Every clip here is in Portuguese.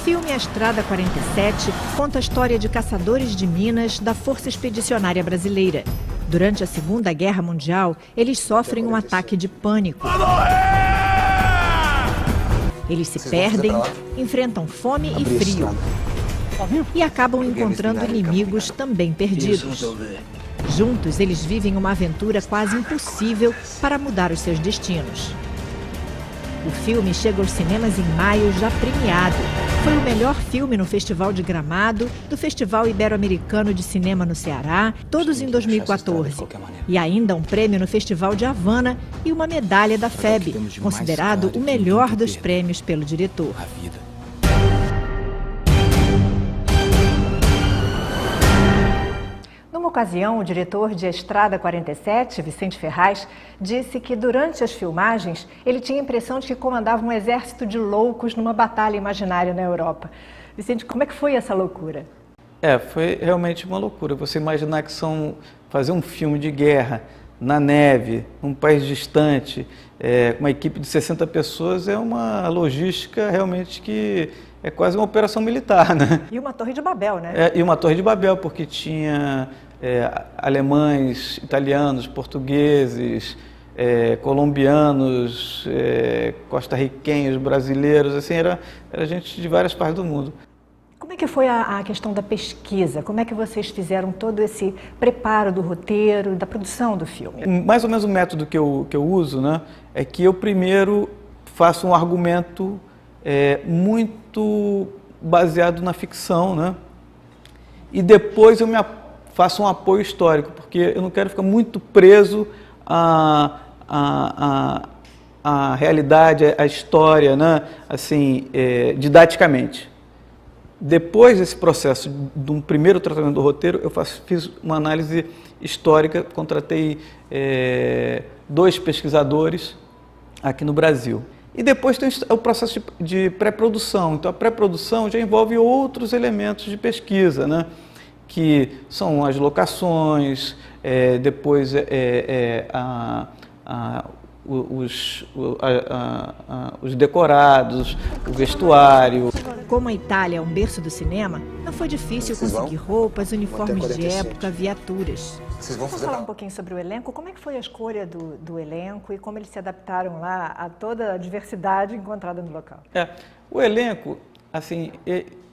filme A Estrada 47 conta a história de caçadores de minas da Força Expedicionária Brasileira. Durante a Segunda Guerra Mundial, eles sofrem um ataque de pânico. Eles se perdem, enfrentam fome e frio e acabam encontrando inimigos também perdidos. Juntos, eles vivem uma aventura quase impossível para mudar os seus destinos. O filme chega aos cinemas em maio, já premiado. Foi o melhor filme no Festival de Gramado, do Festival Ibero-Americano de Cinema no Ceará, todos em 2014. E ainda um prêmio no Festival de Havana e uma medalha da FEB, considerado o melhor dos prêmios pelo diretor. Numa ocasião, o diretor de Estrada 47, Vicente Ferraz, disse que durante as filmagens ele tinha a impressão de que comandava um exército de loucos numa batalha imaginária na Europa. Vicente, como é que foi essa loucura? Foi realmente uma loucura. Você imaginar que fazer um filme de guerra na neve, num país distante, com uma equipe de 60 pessoas, é uma logística realmente que é quase uma operação militar, né? E uma torre de Babel, né? E uma torre de Babel, porque tinha alemães, italianos, portugueses, colombianos, costarriquenhos, brasileiros, assim, era gente de várias partes do mundo. Como é que foi a questão da pesquisa? Como é que vocês fizeram todo esse preparo do roteiro, da produção do filme? Mais ou menos o método que eu uso, né, é que eu primeiro faço um argumento muito baseado na ficção, né, e depois eu faço um apoio histórico, porque eu não quero ficar muito preso à realidade, à história, né, assim, didaticamente. Depois desse processo de um primeiro tratamento do roteiro, eu fiz uma análise histórica, contratei 2 pesquisadores aqui no Brasil. E depois tem o processo de pré-produção. Então, a pré-produção já envolve outros elementos de pesquisa, né? Que são as locações, depois os decorados, o vestuário. Como a Itália é um berço do cinema, não foi difícil conseguir roupas, uniformes de época, viaturas. Vamos falar um pouquinho sobre o elenco? Como é que foi a escolha do elenco e como eles se adaptaram lá a toda a diversidade encontrada no local? O elenco, assim,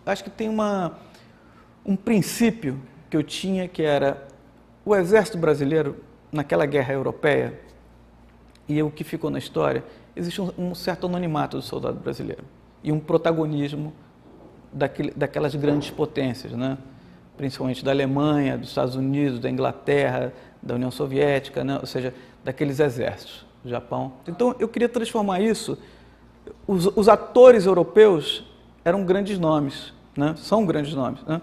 acho que tem um princípio que eu tinha, que era o exército brasileiro, naquela guerra europeia, e o que ficou na história, existe um certo anonimato do soldado brasileiro e um protagonismo daquelas grandes potências, né? Principalmente da Alemanha, dos Estados Unidos, da Inglaterra, da União Soviética, né? Ou seja, daqueles exércitos, do Japão. Então, eu queria transformar isso. Os atores europeus eram grandes nomes, né? São grandes nomes, né?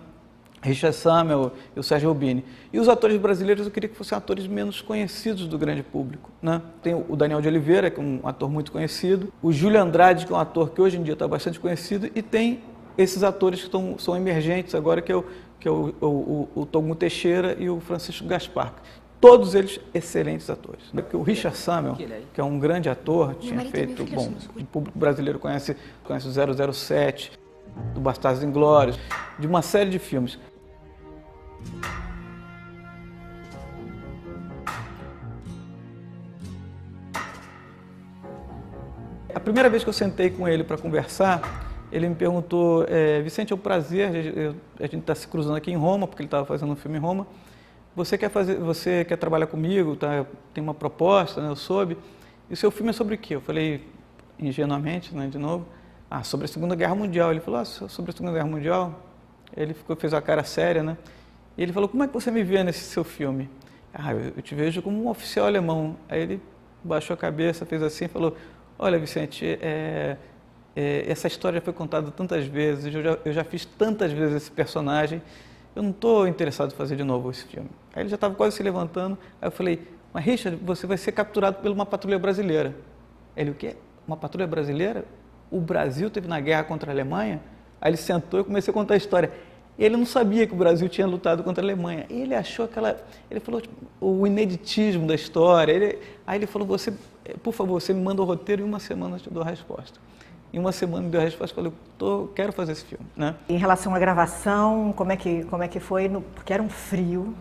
Richard Sammel e o Sérgio Rubini. E os atores brasileiros eu queria que fossem atores menos conhecidos do grande público, né? Tem o Daniel de Oliveira, que é um ator muito conhecido, o Júlio Andrade, que é um ator que hoje em dia está bastante conhecido, e tem esses atores que são emergentes agora, que é o Togun Teixeira e o Francisco Gaspar. Todos eles excelentes atores. O Richard Sammel, que é um grande ator, tinha feito, bom, o público brasileiro conhece o 007, do Bastardos Inglórios, de uma série de filmes. A primeira vez que eu sentei com ele para conversar, ele me perguntou, Vicente, é um prazer, a gente está se cruzando aqui em Roma, porque ele estava fazendo um filme em Roma, você quer trabalhar comigo, tá? Tem uma proposta, né? Eu soube, e o seu filme é sobre o quê? Eu falei, ingenuamente, né, de novo, sobre a Segunda Guerra Mundial. Ele falou, sobre a Segunda Guerra Mundial? Ele fez uma cara séria, né? E ele falou, como é que você me vê nesse seu filme? Eu te vejo como um oficial alemão. Aí ele baixou a cabeça, fez assim e falou, olha, Vicente, essa história foi contada tantas vezes, eu já fiz tantas vezes esse personagem, eu não estou interessado em fazer de novo esse filme. Aí ele já estava quase se levantando, aí eu falei, mas Richard, você vai ser capturado por uma patrulha brasileira. Ele, o quê? Uma patrulha brasileira? O Brasil teve na guerra contra a Alemanha? Aí ele sentou e comecei a contar a história. Ele não sabia que o Brasil tinha lutado contra a Alemanha. Ele achou ele falou o ineditismo da história. Aí ele falou, por favor, você me manda o roteiro e em uma semana eu te dou a resposta. Em uma semana me deu a resposta e falei, quero fazer esse filme, né? Em relação à gravação, como é que foi? Porque era um frio.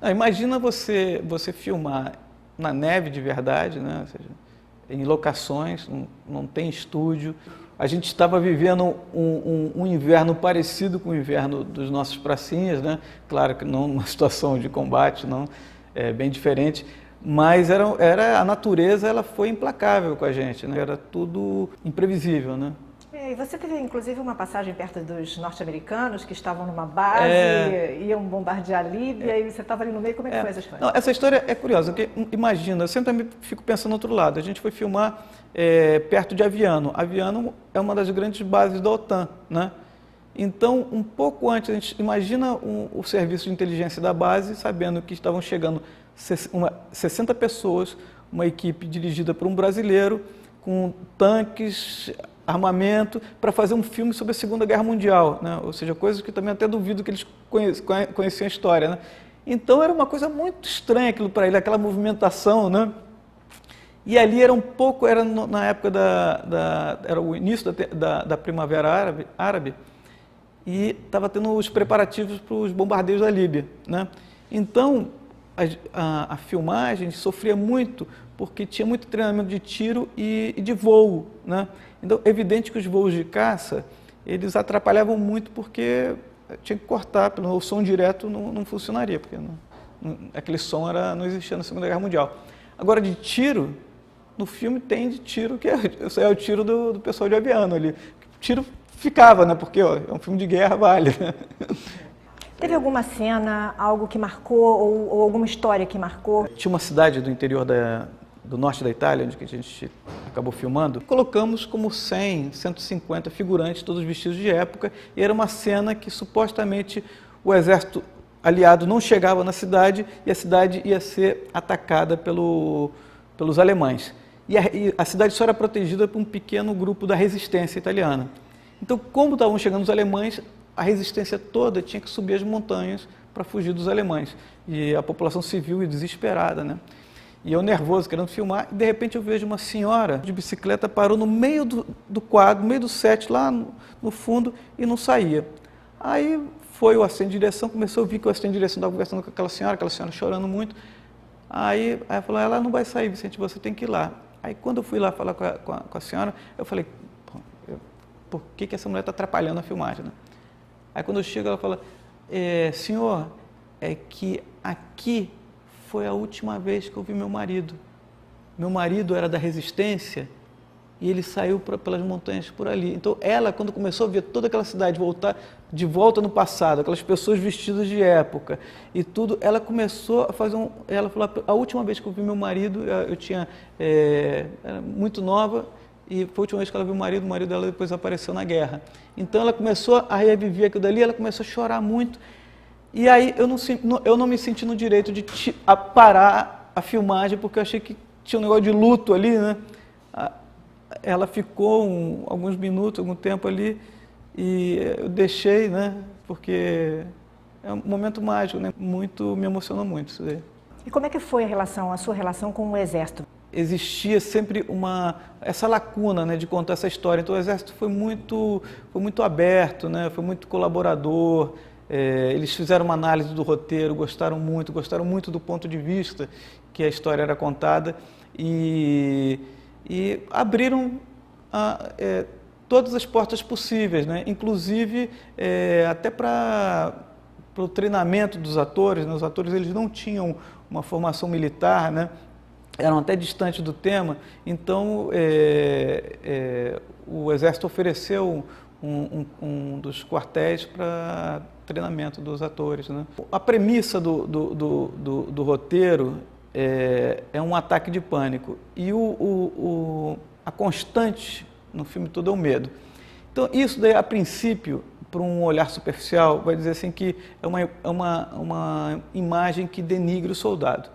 Não, imagina você filmar na neve de verdade, né? Ou seja, em locações, não tem estúdio. A gente estava vivendo um inverno parecido com o inverno dos nossos pracinhas, né? Claro que não uma situação de combate, não, é bem diferente. Mas a natureza, ela foi implacável com a gente, né? Era tudo imprevisível, né? E você teve, inclusive, uma passagem perto dos norte-americanos que estavam numa base, iam bombardear a Líbia, e você estava ali no meio. Como é que foi essa história? Não, essa história é curiosa, porque imagina, eu sempre fico pensando no outro lado. A gente foi filmar perto de Aviano. Aviano é uma das grandes bases da OTAN, né? Então, um pouco antes, a gente imagina o serviço de inteligência da base, sabendo que estavam chegando 60 pessoas, uma equipe dirigida por um brasileiro, com tanques, armamento, para fazer um filme sobre a Segunda Guerra Mundial, né? Ou seja, coisas que também até duvido que eles conheciam a história, né? Então era uma coisa muito estranha aquilo para ele, aquela movimentação, né? E ali era na época era o início da Primavera Árabe, e estava tendo os preparativos para os bombardeios da Líbia, né? Então a filmagem sofria muito porque tinha muito treinamento de tiro e de voo, né? Então, é evidente que os voos de caça, eles atrapalhavam muito porque tinha que cortar, o som direto não funcionaria, porque aquele som não existia na Segunda Guerra Mundial. Agora, de tiro, no filme tem de tiro, que é o tiro do pessoal de Aviano ali. Tiro ficava, né? Porque é um filme de guerra, vale, né? Teve alguma cena, algo que marcou, ou alguma história que marcou? Tinha uma cidade do interior do norte da Itália, onde a gente acabou filmando, colocamos como 100, 150 figurantes, todos vestidos de época, e era uma cena que supostamente o exército aliado não chegava na cidade e a cidade ia ser atacada pelos alemães. E a cidade só era protegida por um pequeno grupo da resistência italiana. Então, como estavam chegando os alemães, a resistência toda tinha que subir as montanhas para fugir dos alemães. E a população civil desesperada, né? E eu nervoso, querendo filmar, e de repente eu vejo uma senhora de bicicleta parou no meio do quadro, no meio do set, lá no fundo, e não saía. Aí foi o assistente de direção, começou a ver que o assistente de direção estava conversando com aquela senhora chorando muito. Aí falou, ela não vai sair, Vicente, você tem que ir lá. Aí quando eu fui lá falar com a senhora, eu falei, por que essa mulher está atrapalhando a filmagem, né? Aí quando eu chego, ela fala, senhor, é que aqui foi a última vez que eu vi meu marido. Meu marido era da resistência e ele saiu pelas montanhas por ali. Então ela, quando começou a ver toda aquela cidade voltar de volta no passado, aquelas pessoas vestidas de época e tudo, ela começou a fazer ela falou, a última vez que eu vi meu marido, eu era muito nova, e foi a última vez que ela viu o marido dela depois apareceu na guerra. Então ela começou a reviver aquilo dali, ela começou a chorar muito. E aí eu não me senti no direito de parar a filmagem, porque eu achei que tinha um negócio de luto ali, né? Ela ficou alguns minutos, algum tempo ali, e eu deixei, né? Porque é um momento mágico, né? Me emocionou muito isso daí. E como é que foi a sua relação com o Exército? Existia sempre essa lacuna, né, de contar essa história. Então o Exército foi muito aberto, né? Foi muito colaborador. Eles fizeram uma análise do roteiro, gostaram muito do ponto de vista que a história era contada e abriram todas as portas possíveis, né? Inclusive até para o treinamento dos atores, né? Os atores eles não tinham uma formação militar, né? Eram até distantes do tema, então o Exército ofereceu um dos quartéis para treinamento dos atores, né? A premissa do roteiro é um ataque de pânico e a constante no filme todo é o medo. Então isso daí, a princípio, para um olhar superficial, vai dizer assim que é uma imagem que denigre o soldado.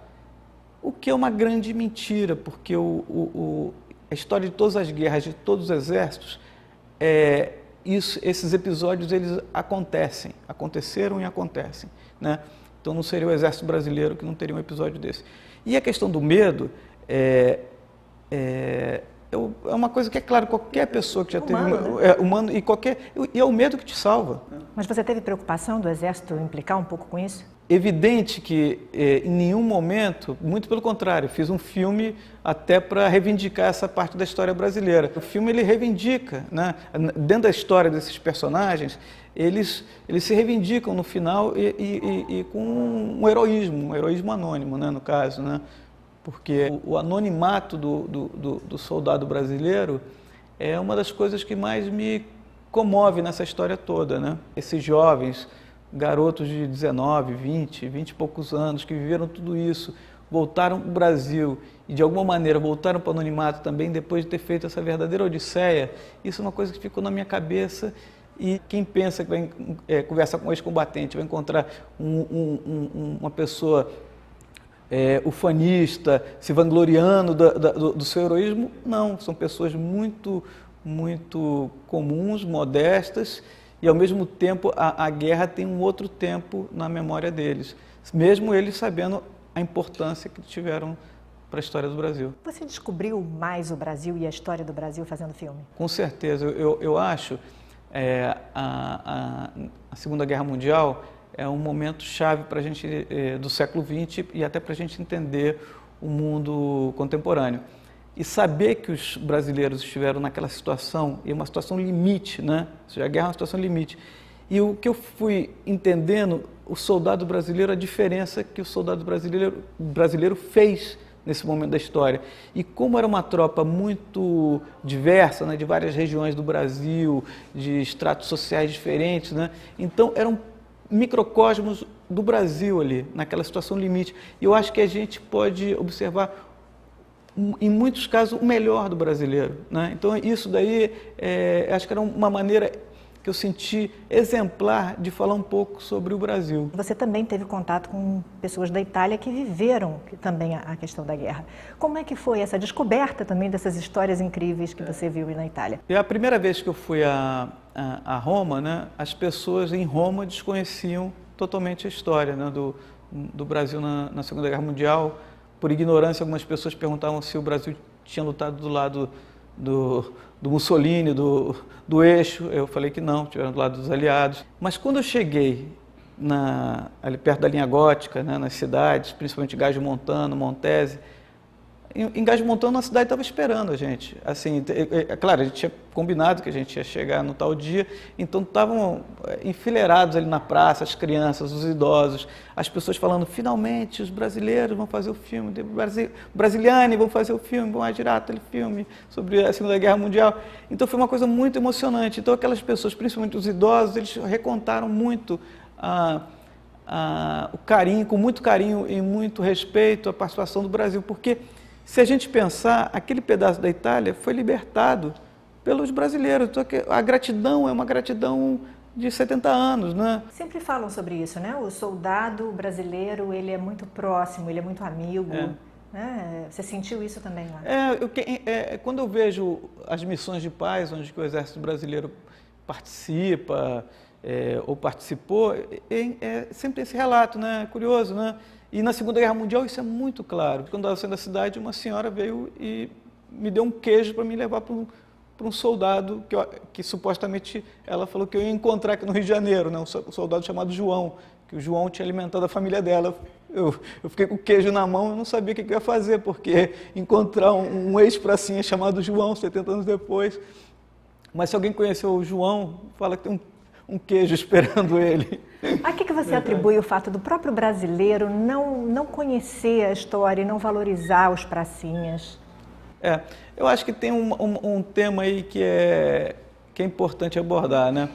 O que é uma grande mentira, porque a história de todas as guerras, de todos os exércitos, esses episódios eles aconteceram e acontecem, né? Então não seria o exército brasileiro que não teria um episódio desse. E a questão do medo é uma coisa que é claro, qualquer pessoa que já teve... Humano, É humano e é o medo que te salva. Mas você teve preocupação do Exército implicar um pouco com isso? Evidente que em nenhum momento, muito pelo contrário, fiz um filme até para reivindicar essa parte da história brasileira. O filme ele reivindica, né? Dentro da história desses personagens, eles se reivindicam no final e com um heroísmo anônimo, né, no caso, né? Porque o anonimato do soldado brasileiro é uma das coisas que mais me comove nessa história toda, né? Esses jovens, garotos de 19, 20 e poucos anos que viveram tudo isso, voltaram para o Brasil e de alguma maneira voltaram para o anonimato também depois de ter feito essa verdadeira odisseia, isso é uma coisa que ficou na minha cabeça. E quem pensa que vai conversar com um ex-combatente, vai encontrar uma pessoa ufanista, se vangloriando do seu heroísmo, não, são pessoas muito comuns, modestas, e ao mesmo tempo a guerra tem um outro tempo na memória deles, mesmo eles sabendo a importância que tiveram para a história do Brasil. Você descobriu mais o Brasil e a história do Brasil fazendo filme? Com certeza, eu acho a Segunda Guerra Mundial é um momento chave para a gente do século XX e até para a gente entender o mundo contemporâneo. E saber que os brasileiros estiveram naquela situação, e uma situação limite, né? Ou seja, a guerra é uma situação limite. E o que eu fui entendendo, o soldado brasileiro, a diferença que o soldado brasileiro fez nesse momento da história. E como era uma tropa muito diversa, né, de várias regiões do Brasil, de estratos sociais diferentes, né? Então eram microcosmos do Brasil ali, naquela situação limite. E eu acho que a gente pode observar, em muitos casos, o melhor do brasileiro, né? Então isso daí, acho que era uma maneira que eu senti exemplar de falar um pouco sobre o Brasil. Você também teve contato com pessoas da Itália que viveram também a questão da guerra. Como é que foi essa descoberta também dessas histórias incríveis que você viu na Itália? E a primeira vez que eu fui a Roma, né, as pessoas em Roma desconheciam totalmente a história, né, do Brasil na Segunda Guerra Mundial. Por ignorância, algumas pessoas perguntavam se o Brasil tinha lutado do lado do Mussolini, do eixo. Eu falei que não, estiveram do lado dos aliados. Mas quando eu cheguei ali perto da linha gótica, né, nas cidades, principalmente Gaggio Montano, Montese, em Gaggio Montano a cidade estava esperando a gente. Assim, claro, a gente tinha combinado que a gente ia chegar no tal dia, então estavam enfileirados ali na praça, as crianças, os idosos, as pessoas falando, finalmente os brasileiros vão fazer o filme, brasiliani vão fazer o filme, vão girar aquele filme sobre a Segunda Guerra Mundial. Então foi uma coisa muito emocionante. Então aquelas pessoas, principalmente os idosos, eles recontaram muito o carinho, com muito carinho e muito respeito, a participação do Brasil, porque se a gente pensar, aquele pedaço da Itália foi libertado pelos brasileiros. Então, a gratidão é uma gratidão de 70 anos, né? Sempre falam sobre isso, né? O soldado brasileiro, ele é muito próximo, ele é muito amigo. Né? Você sentiu isso também lá? Quando eu vejo as missões de paz, onde o Exército Brasileiro participa ou participou, sempre tem esse relato, né? Curioso, né? E na Segunda Guerra Mundial isso é muito claro. Quando eu estava saindo da cidade, uma senhora veio e me deu um queijo para me levar para um soldado que supostamente ela falou que eu ia encontrar aqui no Rio de Janeiro, né? Um soldado chamado João, que o João tinha alimentado a família dela. Eu fiquei com o queijo na mão, eu não sabia o que eu ia fazer, porque encontrar um ex-pracinha chamado João, 70 anos depois. Mas se alguém conheceu o João, fala que tem um queijo esperando ele. A que você atribui o fato do próprio brasileiro não conhecer a história e não valorizar os pracinhas? Eu acho que tem um tema aí que é importante abordar, né?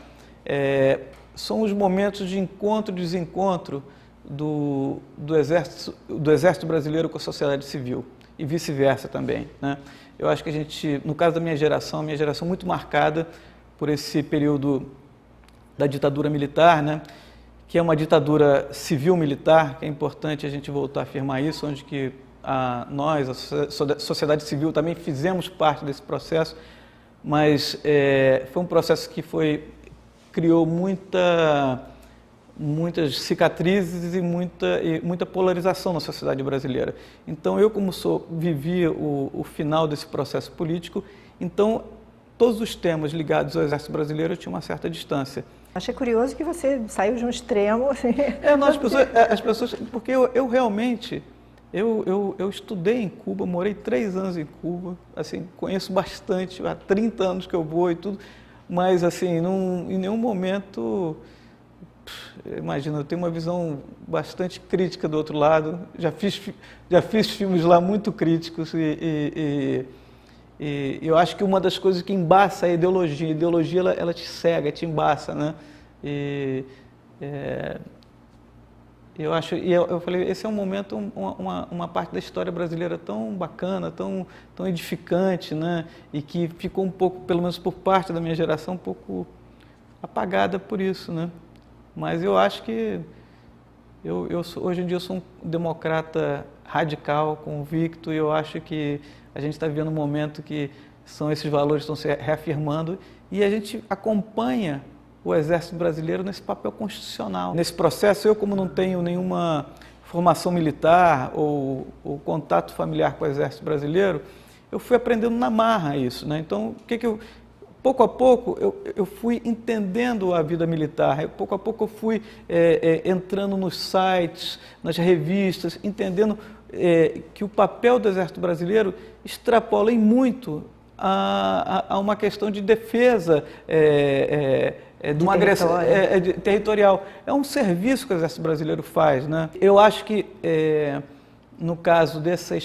São os momentos de encontro e desencontro do Exército Brasileiro com a sociedade civil e vice-versa também, né? Eu acho que a gente, no caso da minha geração muito marcada por esse período da ditadura militar, né? Que é uma ditadura civil-militar, que é importante a gente voltar a afirmar isso, onde que nós, a sociedade civil, também fizemos parte desse processo, mas foi um processo que criou muita muitas cicatrizes e muita polarização na sociedade brasileira. Então, eu, como vivi o final desse processo político, então, todos os temas ligados ao Exército Brasileiro eu tinha uma certa distância. Achei curioso que você saiu de um extremo. Assim. Não, as pessoas, porque eu realmente, eu estudei em Cuba, morei 3 anos em Cuba, assim, conheço bastante, há 30 anos que eu vou e tudo, mas assim, em nenhum momento, imagina, eu tenho uma visão bastante crítica do outro lado, já fiz filmes lá muito críticos e eu acho que uma das coisas que embaça é a ideologia ela te cega, te embaça, né? Eu acho, eu falei, esse é um momento, uma parte da história brasileira tão bacana, tão edificante, né? E que ficou um pouco, pelo menos por parte da minha geração, um pouco apagada por isso, né? Mas eu acho que hoje em dia eu sou um democrata radical, convicto, e eu acho que a gente está vivendo um momento que esses valores estão se reafirmando e a gente acompanha o Exército Brasileiro nesse papel constitucional. Nesse processo, eu, como não tenho nenhuma formação militar ou contato familiar com o Exército Brasileiro, eu fui aprendendo na marra isso, né? Então, pouco a pouco eu fui entendendo a vida militar, pouco a pouco eu fui entrando nos sites, nas revistas, entendendo que o papel do Exército Brasileiro extrapola em muito a uma questão de defesa de uma agressão territorial. É um serviço que o Exército Brasileiro faz, né? Eu acho que, no caso dessa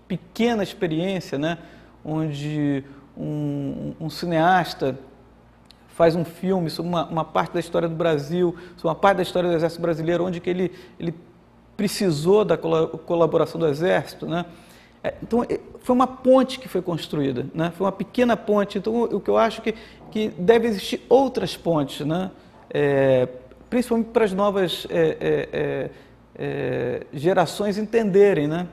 pequena experiência, né, onde um cineasta faz um filme sobre uma parte da história do Brasil, sobre uma parte da história do Exército Brasileiro, onde que ele precisou da colaboração do Exército, né? Então, foi uma ponte que foi construída, né? Foi uma pequena ponte. Então, o que eu acho que deve existir outras pontes, né? Principalmente para as novas gerações entenderem, né?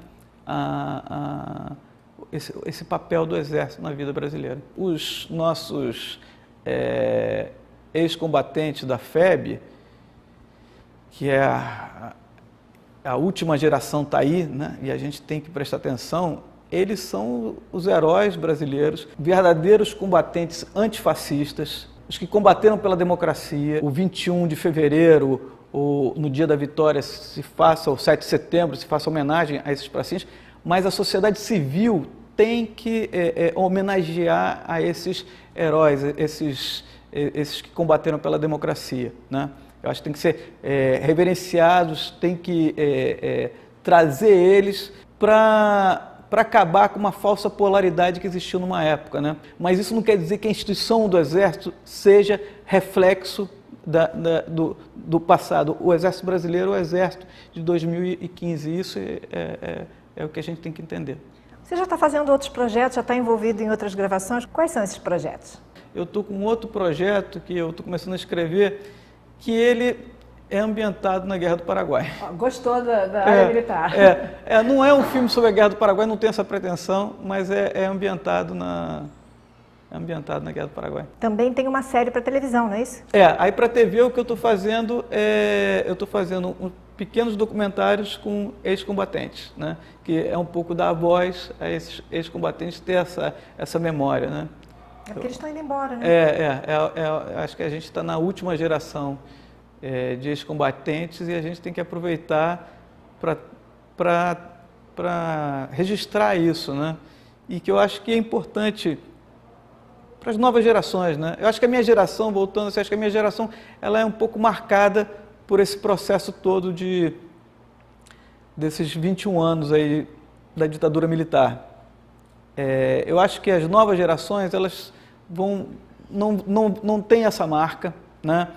Esse papel do Exército na vida brasileira. Os nossos ex-combatentes da FEB, que é a última geração está aí, né? E a gente tem que prestar atenção, eles são os heróis brasileiros, verdadeiros combatentes antifascistas, os que combateram pela democracia. O 21 de fevereiro, no dia da vitória, o 7 de setembro, se faça homenagem a esses pracinhos, mas a sociedade civil tem que homenagear a esses heróis, esses que combateram pela democracia, né? Eu acho que tem que ser reverenciados, tem que trazer eles para acabar com uma falsa polaridade que existiu numa época, né? Mas isso não quer dizer que a instituição do Exército seja reflexo do passado. O Exército Brasileiro é o Exército de 2015, isso é o que a gente tem que entender. Você já está fazendo outros projetos, já está envolvido em outras gravações. Quais são esses projetos? Eu estou com outro projeto que eu estou começando a escrever, que ele é ambientado na Guerra do Paraguai. Gostou da área militar? Não é um filme sobre a Guerra do Paraguai, não tem essa pretensão, mas é ambientado na Guerra do Paraguai. Também tem uma série para televisão, não é isso? Aí para TV o que eu estou fazendo eu estou fazendo pequenos documentários com ex-combatentes, né? Que é um pouco dar voz a esses ex-combatentes, ter essa memória, né? Porque eles estão indo embora, né? Acho que a gente está na última geração de ex-combatentes e a gente tem que aproveitar para registrar isso, né? E que eu acho que é importante para as novas gerações, né? Eu acho que a minha geração, voltando, acho que a minha geração ela é um pouco marcada por esse processo todo desses 21 anos aí da ditadura militar. Eu acho que as novas gerações elas não têm essa marca, né?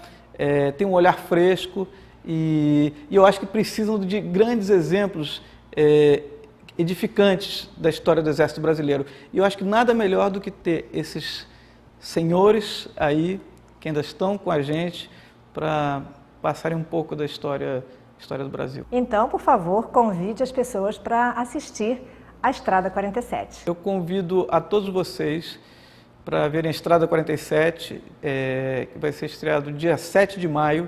Tem um olhar fresco e eu acho que precisam de grandes exemplos edificantes da história do Exército Brasileiro. E eu acho que nada melhor do que ter esses senhores aí que ainda estão com a gente para passarem um pouco da história do Brasil. Então, por favor, convide as pessoas para assistir a Estrada 47. Eu convido a todos vocês para verem a Estrada 47, que vai ser estreado dia 7 de maio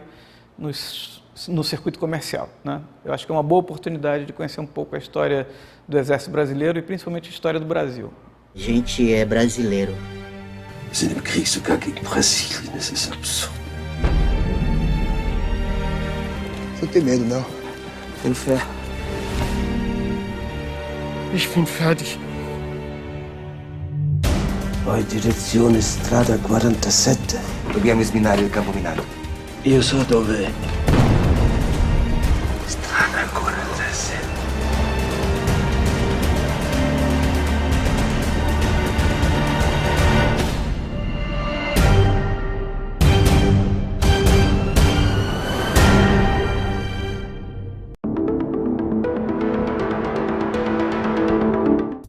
nos no circuito comercial, né? Eu acho que é uma boa oportunidade de conhecer um pouco a história do Exército Brasileiro e principalmente a história do Brasil. A gente é brasileiro. Wir sind im Krieg sogar gegen Brasilien. Das ist absurd. Você não tem medo, não? Tenho fé. Ich bin fertig. Poi direzione strada 47. Dobbiamo sminare il campo minato. Io so dove. Strada 47.